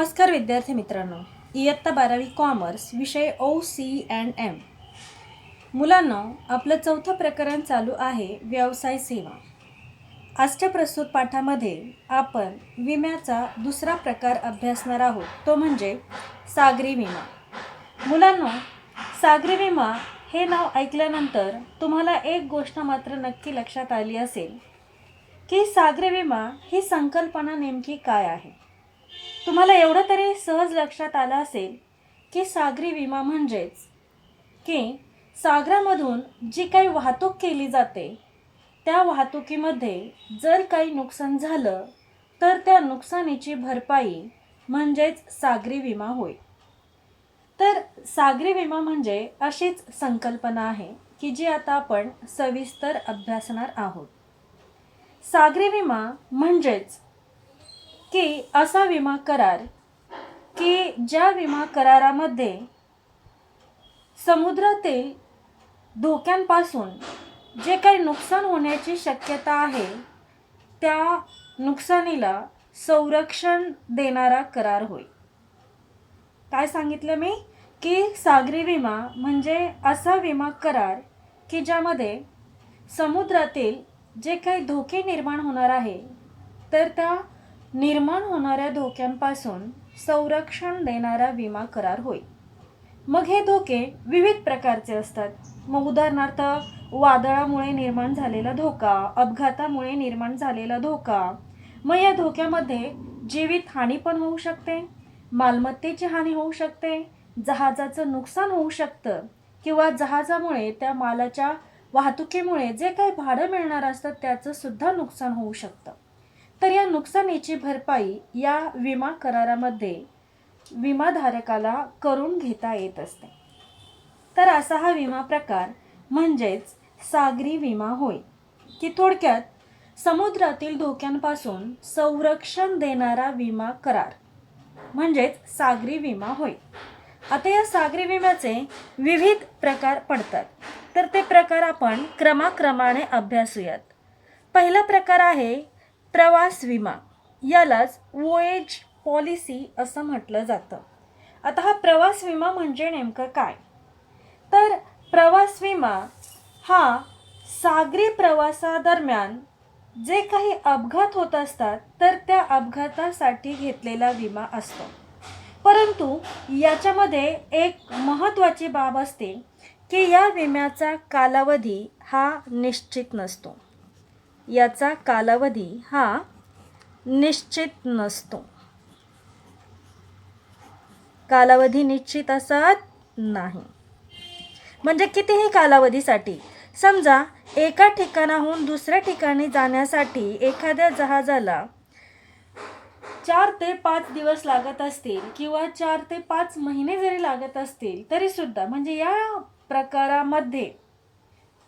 नमस्कार विद्यार्थी मित्रांनो, इयत्ता 12वी कॉमर्स विषय OC&M. मुलांनो, आपलं चौथं प्रकरण चालू आहे व्यवसाय सेवा. आजच्या प्रस्तुत पाठामध्ये आपण विम्याचा दुसरा प्रकार अभ्यासणार आहोत, तो म्हणजे सागरी विमा. मुलांनो, सागरी विमा हे नाव ऐकल्यानंतर तुम्हाला एक गोष्ट मात्र नक्की लक्षात आली असेल की सागरी विमा ही संकल्पना नेमकी काय आहे. तुम्हाला एवढं तरी सहज लक्षात आलं असेल की सागरी विमा म्हणजेच की सागरामधून जी काही वाहतूक केली जाते त्या वाहतुकीमध्ये जर काही नुकसान झालं तर त्या नुकसानीची भरपाई म्हणजेच सागरी विमा होय. तर सागरी विमा म्हणजे अशीच संकल्पना आहे की जी आता आपण सविस्तर अभ्यासणार आहोत. सागरी विमा म्हणजेच की असा विमा करार की ज्या विमा करारामध्ये समुद्रातील धोक्यांपासून जे काही नुकसान होण्याची शक्यता आहे त्या नुकसानीला संरक्षण देणारा करार होय. काय सांगितलं मी की सागरी विमा म्हणजे असा विमा करार की ज्यामध्ये समुद्रातील जे काही धोके निर्माण होणार आहे तर त्या निर्माण होणाऱ्या धोक्यांपासून संरक्षण देणारा विमा करार होय. मग हे धोके विविध प्रकारचे असतात. मग उदाहरणार्थ वादळामुळे निर्माण झालेला धोका, अपघातामुळे निर्माण झालेला धोका. मग या धोक्यामध्ये जीवित हानी पण होऊ शकते, मालमत्तेची हानी होऊ शकते, जहाजाचं नुकसान होऊ शकतं किंवा जहाजामुळे त्या मालाच्या वाहतुकीमुळे जे काही भाडं मिळणार असतं त्याचं सुद्धा नुकसान होऊ शकतं. तर या नुकसानीची भरपाई या विमा करारामध्ये विमाधारकाला करून घेता येत असते. तर असा हा विमा प्रकार म्हणजेच सागरी विमा होय की थोडक्यात समुद्रातील धोक्यांपासून संरक्षण देणारा विमा करार म्हणजेच सागरी विमा होय. आता या सागरी विम्याचे विविध प्रकार पडतात, तर ते प्रकार आपण क्रमाक्रमाने अभ्यासूयात. पहिला प्रकार आहे प्रवास विमा. यालाच वोएज पॉलिसी असं म्हटलं जातं. आता हा प्रवास विमा म्हणजे नेमकं काय, तर प्रवास विमा हा सागरी प्रवासादरम्यान जे काही अपघात होत असतात तर त्या अपघातासाठी घेतलेला विमा असतो. परंतु याच्यामध्ये एक महत्त्वाची बाब असते की या विम्याचा कालावधी हा निश्चित नसतो. याचा कालावधी हा निश्चित नसतो. कालावधी निश्चित असत नाही. म्हणजे कितीही कालावधीसाठी, समजा एका ठिकाणाहून दुसऱ्या ठिकाणी जाण्यासाठी एखाद्या जहाजाला 4 ते 5 दिवस लागत असतील किंवा 4 ते 5 महिने जरी लागत असतील तरी सुद्धा म्हणजे या प्रकारामध्ये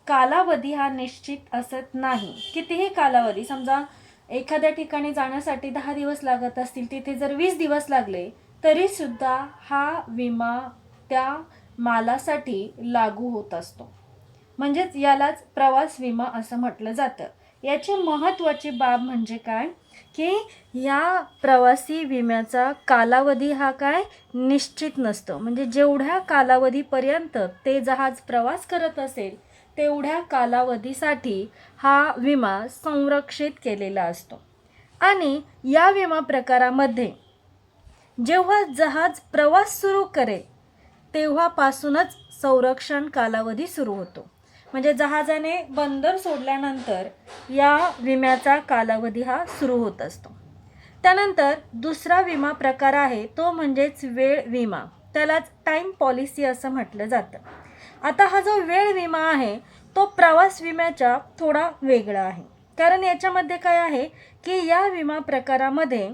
कालावधी हा निश्चित असत नाही. कितीही कालावधी, समजा एखाद्या ठिकाणी जाण्यासाठी 10 दिवस लागत असतील, तिथे जर 20 दिवस लागले तरी सुद्धा हा विमा त्या मालासाठी लागू होत असतो. म्हणजेच यालाच प्रवास विमा असं म्हटलं जातं. याची महत्त्वाची बाब म्हणजे काय की या प्रवासी विम्याचा कालावधी हा काय निश्चित नसतो. म्हणजे जेवढ्या कालावधीपर्यंत ते जहाज प्रवास करत असेल तेवढ्या कालावधीसाठी हा विमा संरक्षित केलेला असतो. आणि या विमा प्रकारामध्ये जेव्हा जहाज प्रवास सुरू करेल तेव्हापासूनच संरक्षण कालावधी सुरू होतो. म्हणजे जहाजाने बंदर सोडल्यानंतर या विम्याचा कालावधी हा सुरू होत असतो. त्यानंतर दुसरा विमा प्रकार आहे तो म्हणजेच वेळ विमा. त्यालाच टाईम पॉलिसी असं म्हटलं जातं. आता हा जो वेळ विमा आहे तो प्रवास विम्याच्या थोडा वेगळा आहे. कारण याच्यामध्ये काय आहे की या विमा प्रकारामध्ये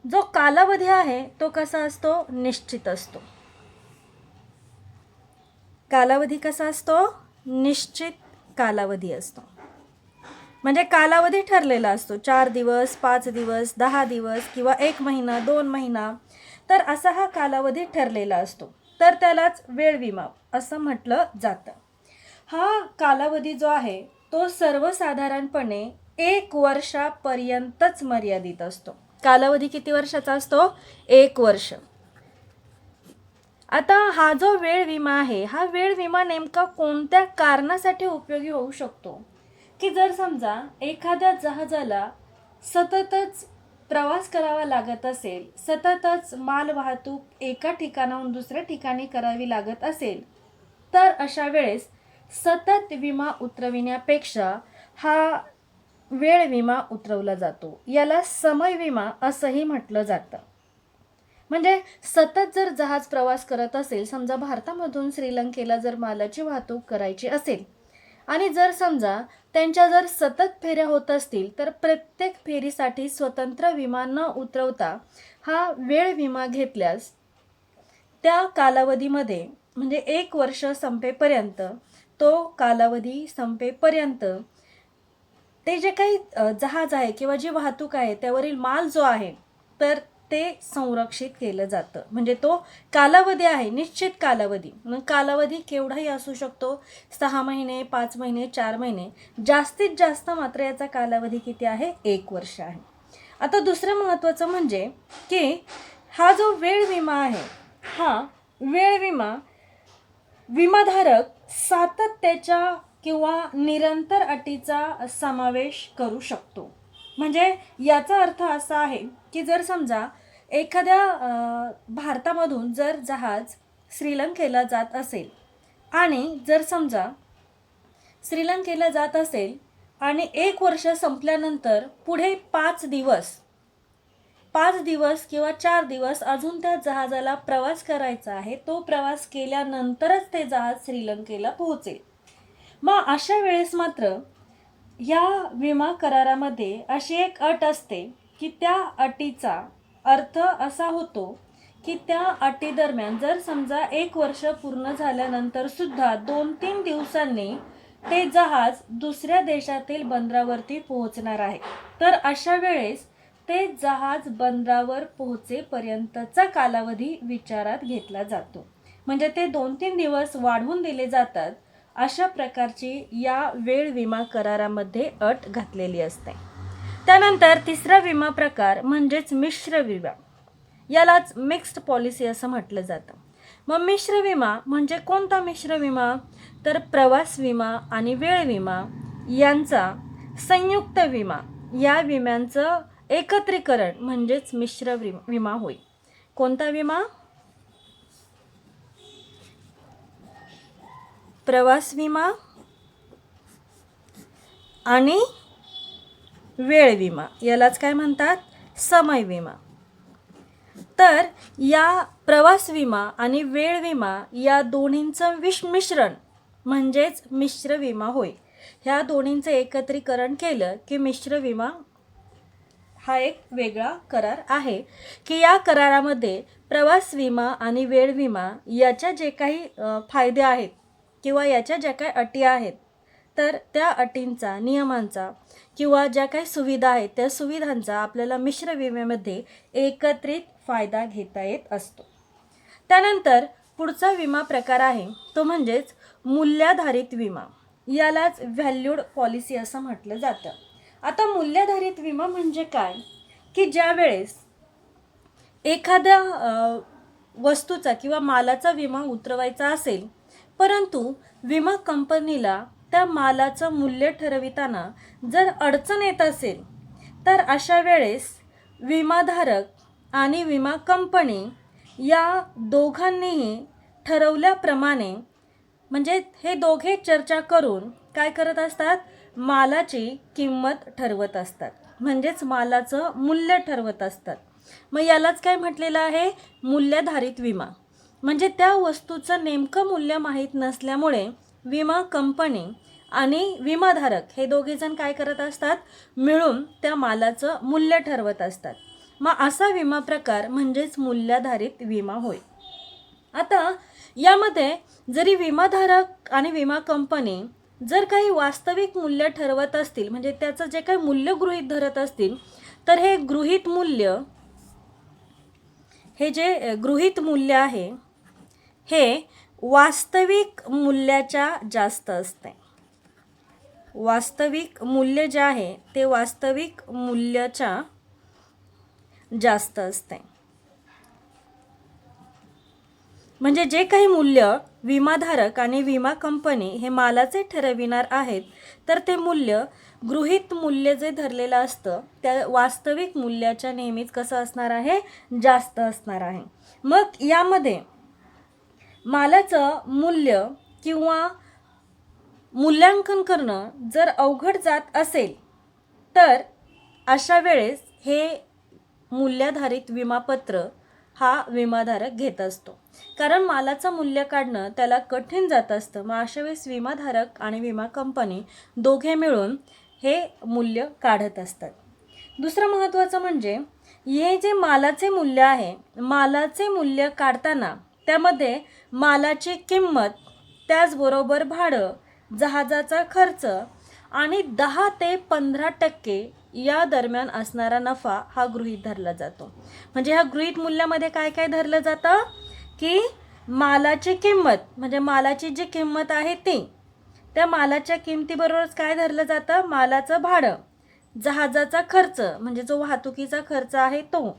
जो कालावधी आहे तो कसा असतो, निश्चित असतो. कालावधी कसा असतो, निश्चित कालावधी असतो. म्हणजे कालावधी ठरलेला असतो, 4 दिवस, 5 दिवस, 10 दिवस किंवा 1 महिना, 2 महिना. तर असा हा कालावधी ठरलेला असतो. तर त्यालाच वेळ विमा असं म्हटलं जातं. हा कालावधी जो आहे तो सर्वसाधारणपणे 1 वर्षापर्यंतच मर्यादित असतो. कालावधी किती वर्षाचा असतो? 1 वर्ष. आता हा जो वेळ विमा आहे, हा वेळ विमा नेमका कोणत्या कारणासाठी उपयोगी होऊ शकतो? की जर समजा एखाद्या जहाजाला सततच प्रवास करावा लागत असेल, सततच माल वाहतूक एका ठिकाणाहून दुसऱ्या ठिकाणी करावी लागत असेल, तर अशा वेळेस सतत विमा उतरविण्यापेक्षा हा वेळ विमा उतरवला जातो. याला समय विमा असंही म्हटलं जातं. म्हणजे सतत जर जहाज प्रवास करत असेल, समजा भारतामधून श्रीलंकेला जर मालाची वाहतूक करायची असेल आणि जर समजा त्यांच्या जर सतत फेऱ्या होत असतील, तर प्रत्येक फेरीसाठी स्वतंत्र विमा न उतरवता हा वेळ विमा घेतल्यास त्या कालावधीमध्ये म्हणजे 1 वर्ष संपेपर्यंत, तो कालावधी संपेपर्यंत ते जे काही जहाज आहे किंवा जी वाहतूक आहे त्यावरील माल जो आहे तर ते संरक्षित केलं जातं. म्हणजे तो कालावधी आहे, निश्चित कालावधी. मग कालावधी केवढाही असू शकतो, 6 महिने, 5 महिने, 4 महिने. जास्तीत जास्त मात्र याचा कालावधी किती आहे? 1 वर्ष आहे. आता दुसरं महत्त्वाचं म्हणजे की हा जो वेळ विमा आहे, हा वेळ विमा विमाधारक सातत्याच्या किंवा निरंतर अटीचा समावेश करू शकतो. म्हणजे याचा अर्थ असा आहे की जर समजा एखाद्या भारतामधून जर जहाज श्रीलंकेला जात असेल आणि जर समजा श्रीलंकेला जात असेल आणि 1 वर्ष संपल्यानंतर पुढे 5 दिवस किंवा 4 दिवस अजून त्या जहाजाला प्रवास करायचा आहे, तो प्रवास केल्यानंतरच ते जहाज श्रीलंकेला पोहोचेल. मग अशा वेळेस मात्र या विमा करारामध्ये अशी एक अट असते की त्या अटीचा अर्थ असा होतो की त्या अटीदरम्यान जर समजा 1 वर्ष पूर्ण झाल्यानंतर सुद्धा 2-3 दिवसांनी ते जहाज दुसऱ्या देशातील बंदरावरती पोहोचणार आहे, तर अशा वेळेस ते जहाज बंदरावर पोहोचेपर्यंतचा कालावधी विचारात घेतला जातो. म्हणजे ते 2-3 दिवस वाढवून दिले जातात. अशा प्रकारची या वेळ विमा करारामध्ये अट घातलेली असते. त्यानंतर तिसरा विमा प्रकार म्हणजेच मिश्र विमा. यालाच मिक्स्ड पॉलिसी असं म्हटलं जातं. मग मिश्र विमा म्हणजे कोणता मिश्र विमा? तर प्रवास विमा आणि वेळ विमा यांचा संयुक्त विमा, या विम्यांचं एकत्रीकरण म्हणजेच मिश्र विमा होय. कोणता विमा? प्रवास विमा आणि वेळ विमा, यालाच काय म्हणतात? समय विमा. तर या प्रवास विमा आणि वेळ विमा या दोन्हींचं मिश्रण म्हणजेच मिश्र विमा होय. ह्या दोन्हींचं एकत्रीकरण केलं की मिश्र विमा हा एक वेगळा करार आहे की या करारामध्ये प्रवास विमा आणि वेळ विमा याच्या जे काही फायदे आहेत किंवा याच्या ज्या काही अटी आहेत, तर त्या अटींचा, नियमांचा किंवा ज्या काही सुविधा आहेत त्या सुविधांचा आपल्याला मिश्र विम्यामध्ये एकत्रित फायदा घेता येत असतो. त्यानंतर पुढचा विमा प्रकार आहे तो म्हणजेच मूल्याधारित विमा. यालाच व्हॅल्यूड पॉलिसी असं म्हटलं जातं. आता मूल्याधारित विमा म्हणजे काय? की ज्या वेळेस एखाद्या वस्तूचा किंवा मालाचा विमा उतरवायचा असेल, परंतु विमा कंपनीला त्या मालाचं मूल्य ठरविताना जर अडचण येत असेल, तर अशा वेळेस विमाधारक आणि विमा कंपनी या दोघांनीही ठरवल्याप्रमाणे म्हणजे हे दोघे चर्चा करून काय करत असतात? मालाची किंमत ठरवत असतात, म्हणजेच मालाचं मूल्य ठरवत असतात. मग यालाच काय म्हटलेलं आहे? मूल्याधारित विमा. म्हणजे त्या वस्तूचं नेमकं मूल्य माहीत नसल्यामुळे विमा कंपनी आणि विमाधारक हे दोघेजण काय करत असतात? मिळून त्या मालाचं मूल्य ठरवत असतात. मग असा विमा प्रकार म्हणजेच मूल्याधारित विमा होय. आता यामध्ये जरी विमाधारक आणि विमा कंपनी जर काही वास्तविक मूल्य ठरवत असतील, म्हणजे त्याचं जे काही मूल्य गृहीत धरत असतील, तर हे गृहीत मूल्य, हे जे गृहीत मूल्य आहे हे वास्तविक मूल्याच्या जास्त असते. वास्तविक मूल्य जे आहे ते वास्तविक मूल्याच्या जास्त असते. म्हणजे जे काही मूल्य विमाधारक आणि विमा कंपनी हे मालाचे ठरविणार आहेत, तर ते मूल्य गृहीत मूल्य जे धरलेलं असतं त्या वास्तविक मूल्याच्या नेहमीच कसं असणार आहे, जास्त असणार आहे. मग यामध्ये मालाचं मूल्य किंवा मूल्यांकन करणं जर अवघड जात असेल, तर अशा वेळेस हे मूल्याधारित विमापत्र हा विमाधारक घेत असतो. कारण मालाचं मूल्य काढणं त्याला कठीण जात असतं. मग अशा वेळेस विमाधारक आणि विमा कंपनी दोघे मिळून हे मूल्य काढत असतात. दुसरं महत्त्वाचं म्हणजे हे जे मालाचे मूल्य आहे, मालाचे मूल्य काढताना त्यामध्ये मालाची किंमत, त्याचबरोबर भाडं, जहाजाचा खर्च आणि 10 ते 15% या दरम्यान असणारा नफा हा गृहीत धरला जातो. म्हणजे ह्या गृहीत मूल्यामध्ये काय काय धरलं जातं की मालाची किंमत, म्हणजे मालाची जी किंमत आहे ती, त्या मालाच्या किमतीबरोबरच काय धरलं जातं, मालाचं भाडं, जहाजाचा खर्च म्हणजे जो वाहतुकीचा खर्च आहे तो,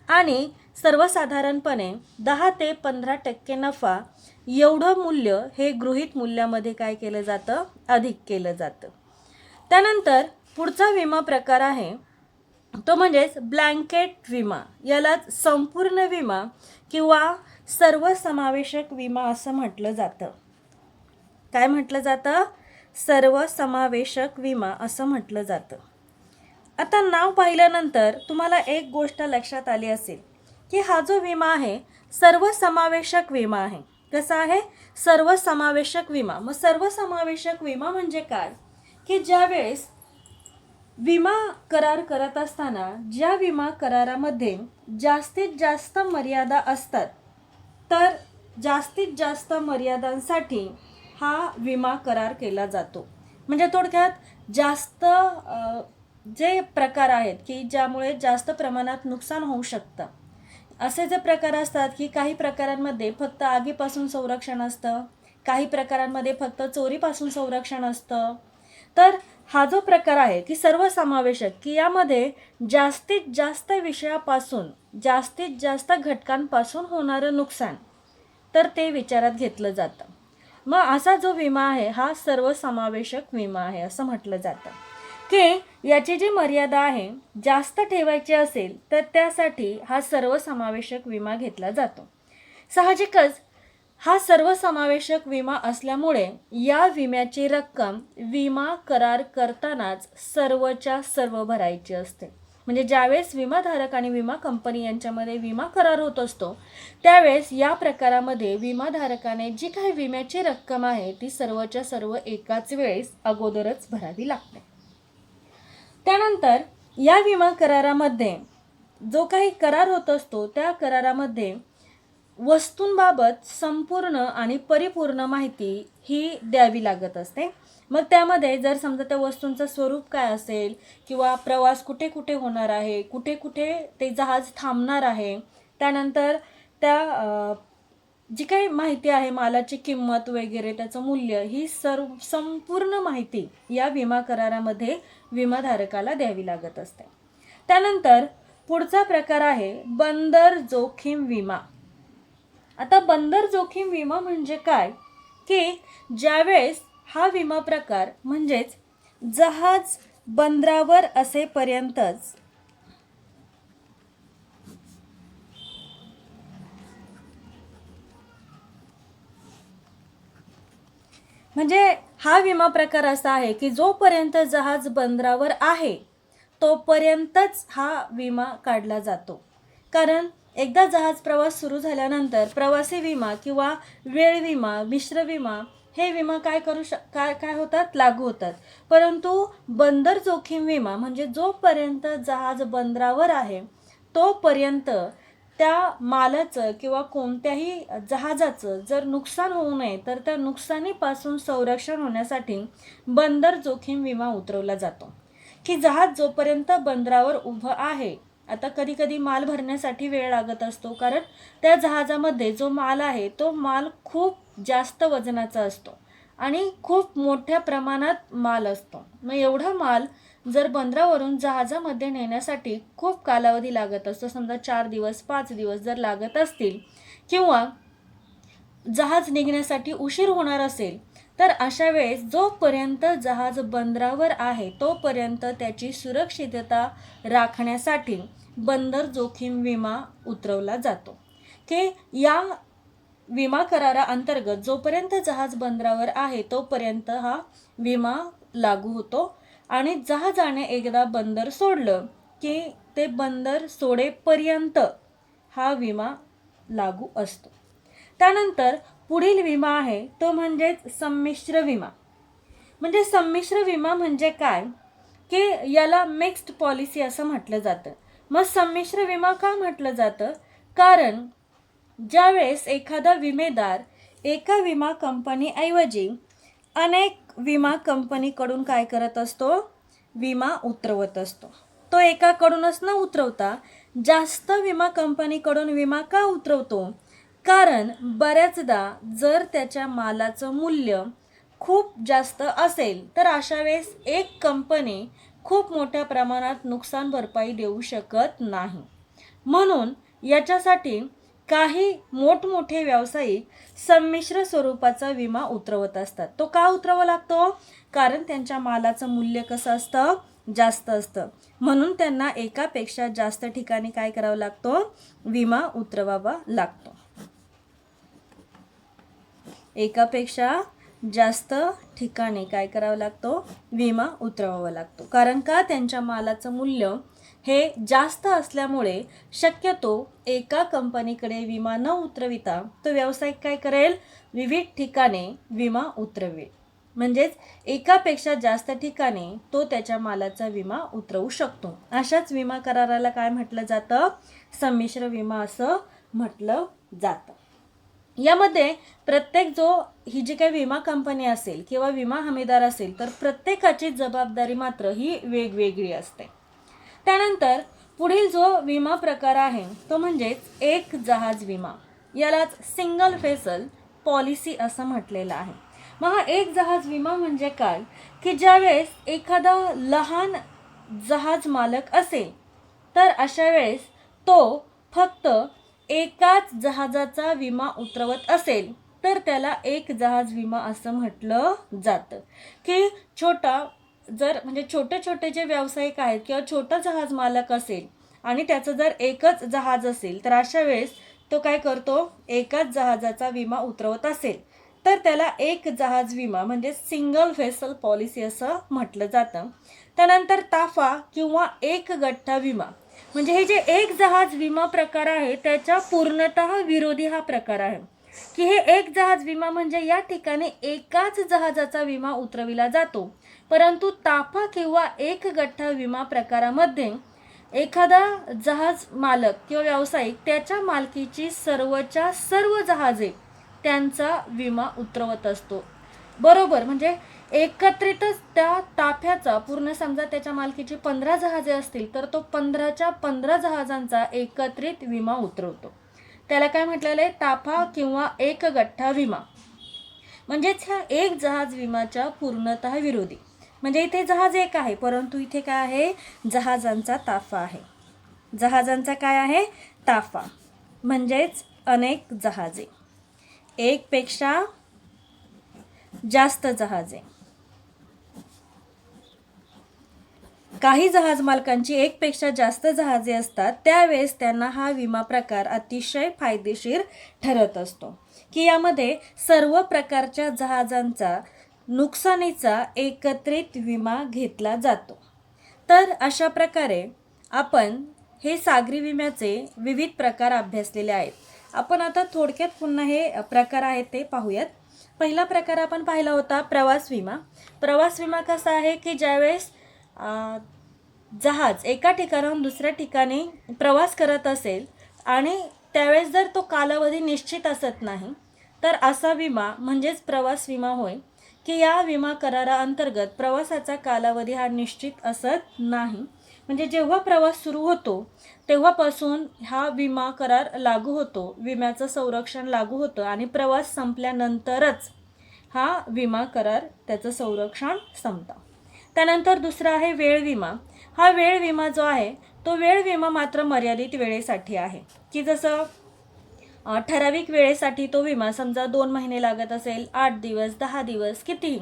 आणि सर्वसाधारणपणे 10 ते 15% नफा, एवढं मूल्य हे गृहीत मूल्यामध्ये काय केलं जातं, अधिक केलं जातं. त्यानंतर पुढचा विमा प्रकार आहे तो म्हणजेच ब्लँकेट विमा. याला संपूर्ण विमा किंवा सर्वसमावेशक विमा असं म्हटलं जातं. काय म्हटलं जातं, सर्वसमावेशक विमा असं म्हटलं जातं. आता नाव पाहिल्यानंतर तुम्हाला एक गोष्ट लक्षात आली असेल की हा जो विमा आहे सर्वसमावेशक विमा आहे. कसा आहे, सर्वसमावेशक विमा. मग सर्वसमावेशक विमा म्हणजे काय की ज्यावेळेस विमा करार करत असताना ज्या विमा करारामध्ये जास्तीत जास्त मर्यादा असतात, तर जास्तीत जास्त मर्यादांसाठी हा विमा करार केला जातो. म्हणजे थोडक्यात जास्त जे प्रकार आहेत की ज्यामुळे जास्त प्रमाणात नुकसान होऊ शकतं, असे जे प्रकार असतात की काही प्रकारांमध्ये फक्त आगीपासून संरक्षण असतं, काही प्रकारांमध्ये फक्त चोरीपासून संरक्षण असतं. तर हा जो प्रकार आहे की सर्वसमावेशक, की यामध्ये जास्तीत जास्त विषयापासून, जास्तीत जास्त घटकांपासून होणारं नुकसान, तर ते विचारात घेतलं जातं. मग असा जो विमा आहे हा सर्वसमावेशक विमा आहे असं म्हटलं जातं. की याची जी मर्यादा आहे जास्त ठेवायची असेल तर त्यासाठी हा सर्वसमावेशक विमा घेतला जातो. साहजिकच हा सर्वसमावेशक विमा असल्यामुळे या विम्याची रक्कम विमा करार करतानाच सर्वच्या सर्व भरायची असते. म्हणजे ज्यावेळेस विमाधारक आणि विमा कंपनी यांच्यामध्ये विमा करार होत असतो त्यावेळेस या प्रकारामध्ये विमाधारकाने जी काही विम्याची रक्कम आहे ती सर्वच्या सर्व एकाच वेळेस अगोदरच भरावी लागते. त्यानंतर या विमा करारामध्ये जो काही करार होत असतो त्या करारामध्ये वस्तूंबाबत संपूर्ण आणि परिपूर्ण माहिती ही द्यावी लागत असते. मग त्यामध्ये जर समजा त्या वस्तूंचं स्वरूप काय असेल किंवा प्रवास कुठे कुठे होणार आहे, कुठे कुठे ते जहाज थांबणार आहे, त्यानंतर त्या जी काही माहिती आहे मालाची किंमत वगैरे त्याचं मूल्य, ही संपूर्ण माहिती या विमा करारामध्ये विमाधारकाला द्यावी लागत असते. त्यानंतर पुढचा प्रकार आहे बंदर जोखीम विमा. आता बंदर जोखीम विमा म्हणजे काय की ज्यावेळेस हा विमा प्रकार म्हणजेच जहाज बंदरावर असेपर्यंतच म्हणजे हा विमा प्रकार असा आहे की जोपर्यंत जहाज बंदरावर आहे तोपर्यंतच हा विमा काढला जातो. कारण एकदा जहाज प्रवास सुरू झाल्यानंतर प्रवासी विमा किंवा वेळ विमा, मिश्र विमा हे विमा काय होतात, लागू होतात. परंतु बंदर जोखीम विमा म्हणजे जोपर्यंत जहाज बंदरावर आहे तोपर्यंत त्या मालाचं किंवा कोणत्याही जहाजाचं जर नुकसान होऊ नये तर त्या नुकसानीपासून संरक्षण होण्यासाठी बंदर जोखीम विमा उतरवला जातो. की जहाज जोपर्यंत बंदरावर उभं आहे, आता कधी कधी माल भरण्यासाठी वेळ लागत असतो कारण त्या जहाजामध्ये जो माल आहे तो माल खूप जास्त वजनाचा असतो आणि खूप मोठ्या प्रमाणात माल असतो. मग एवढा माल जर बंदरावरून जहाजामध्ये नेण्यासाठी खूप कालावधी लागत असतो, समजा 4 दिवस 5 दिवस जर लागत असतील किंवा जहाज निघण्यासाठी उशीर होणार असेल, तर अशा वेळेस जोपर्यंत जहाज बंदरावर आहे तोपर्यंत त्याची सुरक्षितता राखण्यासाठी बंदर जोखीम विमा उतरवला जातो, की या विमा कराराअंतर्गत जोपर्यंत जहाज बंदरावर आहे तोपर्यंत हा विमा लागू होतो आणि जहाजाने एकदा बंदर सोडलं की ते बंदर सोडेपर्यंत हा विमा लागू असतो. त्यानंतर पुढील विमा आहे तो म्हणजेच संमिश्र विमा. म्हणजे संमिश्र विमा म्हणजे काय, की याला मिक्स्ड पॉलिसी असं म्हटलं जातं. मग संमिश्र विमा का म्हटलं जातं, कारण ज्यावेळेस एखादा विमेदार एका विमा कंपनीऐवजी अनेक विमा कंपनीकडून काय करत असतो, विमा उतरवत असतो. तो एकाकडूनच न उतरवता जास्त विमा कंपनीकडून विमा का उतरवतो, कारण बऱ्याचदा जर त्याच्या मालाचं मूल्य खूप जास्त असेल तर अशा वेळेस एक कंपनी खूप मोठ्या प्रमाणात नुकसान भरपाई देऊ शकत नाही. म्हणून याच्यासाठी काही मोठमोठे व्यावसायिक संमिश्र स्वरूपाचा विमा उतरवत असतात. तो का उतरवावा लागतो, कारण त्यांच्या मालाचं मूल्य कसं असतं, जास्त असतं. म्हणून त्यांना एकापेक्षा जास्त ठिकाणी काय करावं लागतो, विमा उतरवावा लागतो. एकापेक्षा जास्त ठिकाणी काय करावं लागतो, विमा उतरवावा लागतो. कारण का, त्यांच्या मालाचं मूल्य हे जास्त असल्यामुळे शक्यतो एका कंपनीकडे विमा न उतरविता तो व्यावसायिक काय करेल, विविध ठिकाणी विमा उतरवेल. म्हणजेच एकापेक्षा जास्त ठिकाणी तो त्याच्या मालाचा विमा उतरवू शकतो. अशाच विमा कराराला काय म्हटलं जातं, संमिश्र विमा असं म्हटलं जातं. यामध्ये प्रत्येक ही जी काही विमा कंपनी असेल किंवा विमा हमीदार असेल तर प्रत्येकाची जबाबदारी मात्र ही वेगवेगळी असते. त्यानंतर पुढील जो विमा प्रकार आहे तो म्हणजेच एक जहाज विमा. यालाच सिंगल व्हेसल पॉलिसी असं म्हटलेलं आहे. मग हा एक जहाज विमा म्हणजे काय, की ज्यावेळेस एखादा लहान जहाज मालक असेल तर अशा वेळेस तो फक्त एकाच जहाजाचा विमा उतरवत असेल तर त्याला एक जहाज विमा असं म्हटलं जातं. की म्हणजे छोटे छोटे जे व्यावसायिक आहेत किंवा छोटा जहाज मालक असेल आणि त्याचं जर एकच जहाज असेल तर अशा वेळेस तो काय करतो, एकाच जहाजाचा विमा उतरवत असेल तर त्याला एक जहाज विमा म्हणजे सिंगल व्हेसल पॉलिसी असं म्हटलं जातं. त्यानंतर ताफा किंवा एक गठ्ठा विमा म्हणजे हे जे एक जहाज विमा प्रकार आहे त्याच्या पूर्णतः विरोधी हा प्रकार आहे, की हे एक जहाज विमा म्हणजे या ठिकाणी एकाच जहाजाचा विमा उतरविला जातो. परंतु ताफा किंवा एक गठ्ठा विमा प्रकारामध्ये एखादा जहाज मालक किंवा व्यावसायिक त्याच्या मालकीची सर्वच्या सर्व जहाजे त्यांचा विमा उतरवत असतो. बरोबर, म्हणजे एकत्रितच त्या ताफ्याचा पूर्ण, समजा त्याच्या मालकीची 15 जहाजे असतील तर तो 15च्या 15 जहाजांचा एकत्रित विमा उतरवतो. त्याला काय म्हटलेलं आहे, ताफा किंवा एक गठ्ठा विमा. म्हणजेच ह्या एक जहाज विमाच्या पूर्णतः विरोधी. म्हणजे इथे जहाज एक आहे परंतु इथे काय आहे, जहाजांचा ताफा आहे. जहाजांचा काय आहे, ताफा. म्हणजेच अनेक जहाजे, एक पेक्षा जास्त जहाजे. काही जहाज मालकांची एक पेक्षा जास्त जहाजे असतात त्यावेळेस त्यांना हा विमा प्रकार अतिशय फायदेशीर ठरत असतो, की यामध्ये सर्व प्रकारच्या जहाजांचा नुकसानीचा एकत्रित विमा घेतला जातो. तर अशा प्रकारे आपण हे सागरी विम्याचे विविध प्रकार अभ्यासलेले आहेत. आपण आता थोडक्यात पुन्हा हे प्रकार आहेत ते पाहूयात. पहिला प्रकार आपण पाहिला होता प्रवास विमा. प्रवास विमा कसा आहे, की ज्यावेळेस जहाज एका ठिकाणाहून दुसऱ्या ठिकाणी प्रवास करत असेल आणि त्यावेळेस जर तो कालावधी निश्चित असत नाही तर असा विमा म्हणजेच प्रवास विमा होय, की या विमा कराराअंतर्गत प्रवासाचा कालावधी हा निश्चित असत नाही. म्हणजे जेव्हा प्रवास सुरू होतो तेव्हापासून हा विमा करार लागू होतो, विम्याचं संरक्षण लागू होतं आणि प्रवास संपल्यानंतरच हा विमा करार त्याचं संरक्षण संपतं. त्यानंतर दुसरा आहे वेळ विमा. हा वेळ विमा जो आहे तो वेळ विमा मात्र मर्यादित वेळेसाठी आहे, की जसं ठराविक वेळेसाठी तो विमा, समजा 2 महिने लागत असेल, 8 दिवस, 10 दिवस, कितीही,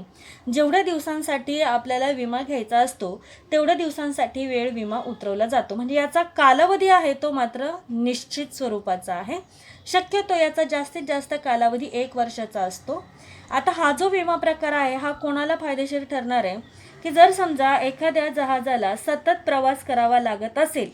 जेवढ्या दिवसांसाठी आपल्याला विमा घ्यायचा असतो तेवढ्या दिवसांसाठी वेळ विमा उतरवला जातो. म्हणजे याचा कालावधी आहे तो मात्र निश्चित स्वरूपाचा आहे. शक्यतो याचा जास्तीत जास्त कालावधी 1 वर्षाचा असतो. आता हा जो विमा प्रकार आहे हा कोणाला फायदेशीर ठरणार आहे, की जर समजा एखाद्या जहाजाला सतत प्रवास करावा लागत असेल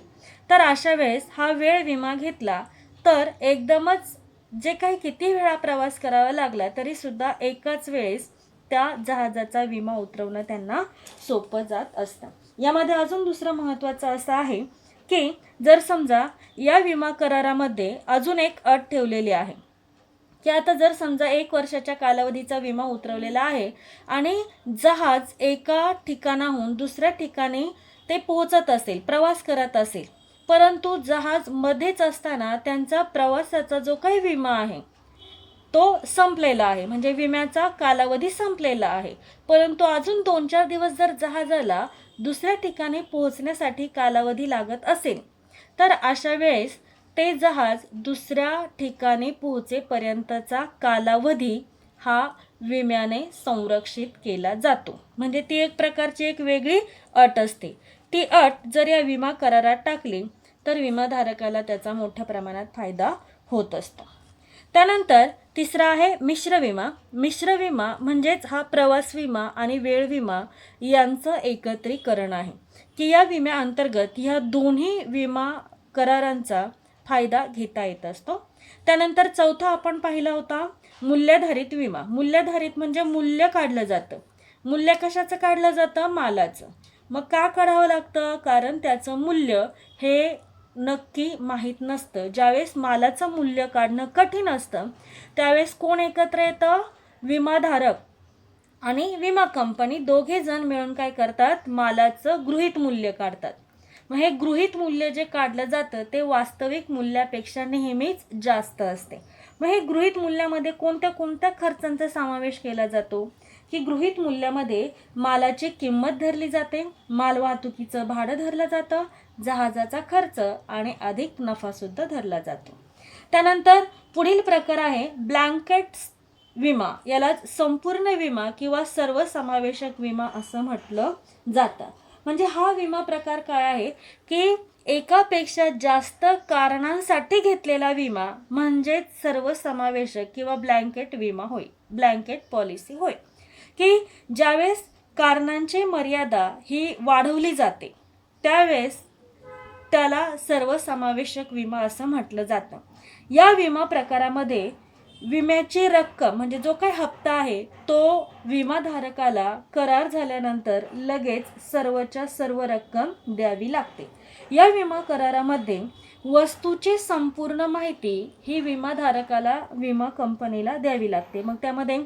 तर अशा वेळेस हा वेळ विमा घेतला तर एकदमच जे काही किती वेळा प्रवास करावा लागला तरी सुद्धा एकाच वेळेस त्या जहाजाचा विमा उतरवणं त्यांना सोपं जात असतं. यामध्ये अजून दुसरं महत्त्वाचं असं आहे की जर समजा या विमा करारामध्ये अजून एक अट ठेवलेली आहे की आता जर समजा 1 वर्षाच्या कालावधीचा विमा उतरवलेला आहे आणि जहाज एका ठिकाणाहून दुसऱ्या ठिकाणी ते पोहोचत असेल, प्रवास करत असेल, परंतु जहाज मध्येच असताना त्यांचा प्रवासाचा जो काही विमा आहे तो संपलेला आहे, म्हणजे विम्याचा कालावधी संपलेला आहे, परंतु अजून 2-4 दिवस जर जहाजाला दुसऱ्या ठिकाणी पोहोचण्यासाठी कालावधी लागत असेल तर अशा वेळेस ते जहाज दुसऱ्या ठिकाणी पोहोचेपर्यंतचा कालावधी हा विम्याने संरक्षित केला जातो. म्हणजे ती एक प्रकारची एक वेगळी अट असते. ती अट जर या विमा करारात टाकली तर विमाधारकाला त्याचा मोठ्या प्रमाणात फायदा होत असतो. त्यानंतर तिसरा आहे मिश्र विमा. मिश्र विमा म्हणजेच हा प्रवास विमा आणि वेळ विमा यांचं एकत्रीकरण आहे, की या विम्याअंतर्गत ह्या दोन्ही विमा करारांचा फायदा घेता येत असतो. त्यानंतर चौथा आपण पाहिला होता मूल्याधारित विमा. मूल्याधारित म्हणजे मूल्य काढलं जातं. मूल्य कशाचं काढलं जातं? मालाचं. मग का काढावं लागतं? कारण त्याचं मूल्य हे नक्की माहीत नसतं. ज्यावेळेस मालाचं मूल्य काढणं कठीण असतं त्यावेळेस कोण एकत्र येतं? विमाधारक आणि विमा कंपनी दोघे जण मिळून काय करतात? मालाचं गृहीत मूल्य काढतात. मग हे गृहीत मूल्य जे काढलं जातं ते वास्तविक मूल्यापेक्षा नेहमीच जास्त असते. मग हे गृहीत मूल्यामध्ये कोणत्या कोणत्या खर्चांचा समावेश केला जातो, की गृहीत मूल्यामध्ये मालाची किंमत धरली जाते, मालवाहतुकीचं भाडं धरलं जातं, जहाजाचा खर्च आणि अधिक नफासुद्धा धरला जातो. त्यानंतर पुढील प्रकार आहे ब्लँकेट विमा. याला संपूर्ण विमा किंवा सर्वसमावेशक विमा असं म्हटलं जातं. म्हणजे हा विमा प्रकार काय आहे, की एकापेक्षा जास्त कारणांसाठी घेतलेला विमा म्हणजेच सर्वसमावेशक किंवा ब्लँकेट विमा होय, ब्लँकेट पॉलिसी होय, की ज्यावेळेस कारणांची मर्यादा ही वाढवली जाते त्यावेळेस त्याला सर्वसमावेशक विमा असं म्हटलं जातं. या विमा प्रकारामध्ये विम्याची रक्कम म्हणजे जो काही हप्ता आहे तो विमाधारकाला करार झाल्यानंतर लगेच सर्वच्या सर्व रक्कम द्यावी लागते. या विमा करारामध्ये वस्तूची संपूर्ण माहिती ही विमाधारकाला विमा कंपनीला द्यावी लागते. मग त्यामध्ये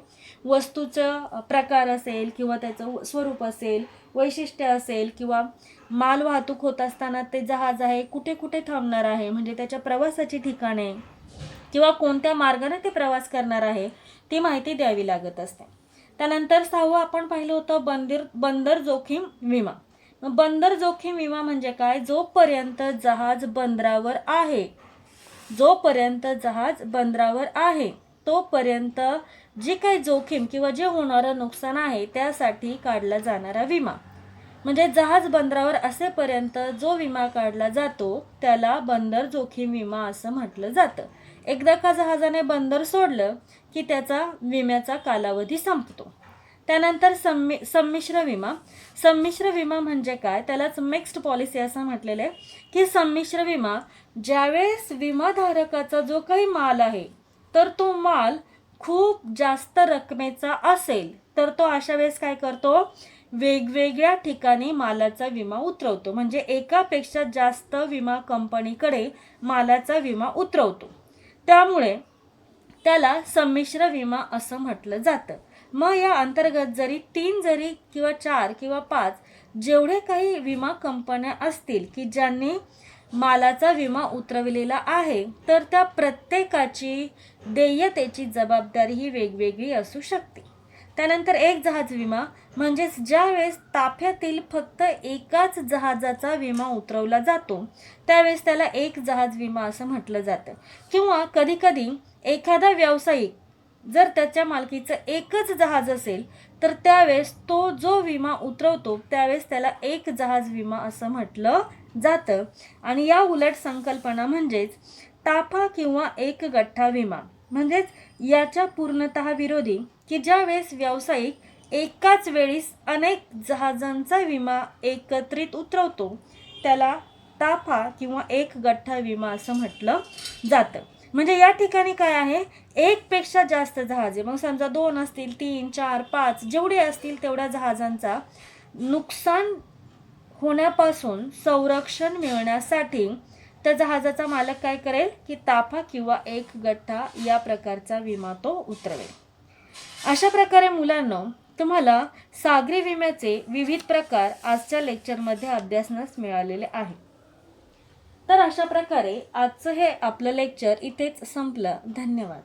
वस्तूचं प्रकार असेल किंवा त्याचं स्वरूप असेल, वैशिष्ट्य असेल किंवा माल वाहतूक होत असताना ते जहाज आहे कुठे कुठे थांबणार आहे, म्हणजे त्याच्या प्रवासाची ठिकाणे किंवा कोणत्या मार्गाने ते प्रवास करणार आहे ती माहिती द्यावी लागत असते. त्यानंतर 6वं आपण पाहिलं होतं बंदर जोखीम विमा. बंदर जोखीम विमा म्हणजे काय? जोपर्यंत जहाज बंदरावर आहे, जोपर्यंत जहाज बंदरावर आहे तोपर्यंत जी काही जोखीम किंवा जे होणारं नुकसान आहे त्यासाठी काढला जाणारा विमा. म्हणजे जहाज बंदरावर असेपर्यंत जो विमा काढला जातो त्याला बंदर जोखीम विमा असं म्हटलं जातं. एकदा का जहाजाने बंदर सोडलं की त्याचा विम्याचा कालावधी संपतो. त्यानंतर संमिश्र विमा. संमिश्र विमा म्हणजे काय? त्यालाच मिक्स्ड पॉलिसी असं म्हटलेलं आहे, की संमिश्र विमा ज्यावेळेस विमाधारकाचा जो काही माल आहे तर तो माल खूप जास्त रकमेचा असेल तर तो अशा वेळेस काय करतो? वेगवेगळ्या ठिकाणी मालाचा विमा उतरवतो. म्हणजे एकापेक्षा जास्त विमा कंपनीकडे मालाचा विमा उतरवतो. त्यामुळे त्याला संमिश्र विमा असं म्हटलं जातं. मग या अंतर्गत जरी 3 जरी किंवा 4 किंवा 5 जेवढे काही विमा कंपन्या असतील की ज्यांनी मालाचा विमा उतरविलेला आहे तर त्या प्रत्येकाची देयतेची जबाबदारी ही वेगवेगळी असू शकते. त्यानंतर एक जहाज विमा म्हणजेच ज्या वेळेस ताफ्यातील फक्त एकाच जहाजाचा विमा उतरवला जातो त्यावेळेस त्याला एक जहाज विमा असं म्हटलं जातं. किंवा कधीकधी एखादा व्यावसायिक जर त्याच्या मालकीचं एकच जहाज असेल तर त्यावेळेस तो जो विमा उतरवतो त्यावेळेस त्याला एक जहाज विमा असं म्हटलं जातं. आणि या उलट संकल्पना म्हणजेच ताफा किंवा एक गठ्ठा विमा म्हणजेच याच्या पूर्णतः विरोधी, की ज्यावेळेस व्यावसायिक एकाच वेळी अनेक जहाजांचा विमा एकत्रित उतरवतो त्याला ताफा किंवा एक गठ्ठा विमा असं म्हटलं जातं. म्हणजे या ठिकाणी काय आहे, एकपेक्षा जास्त जहाजे, मग समजा 2 असतील, 3, 4, 5 जेवढे असतील तेवढ्या जहाजांचा नुकसान होण्यापासून संरक्षण मिळण्यासाठी त्या जहाजाचा मालक काय करेल की ताफा किंवा एक गठ्ठा या प्रकारचा विमा तो उतरवेल. अशा प्रकारे मुलांनो तुम्हाला सागरी विम्याचे विविध प्रकार आजच्या लेक्चरमध्ये अभ्यासण्यास मिळालेले आहे. तर अशा प्रकारे आजचं हे आपलं लेक्चर इथेच संपलं. धन्यवाद.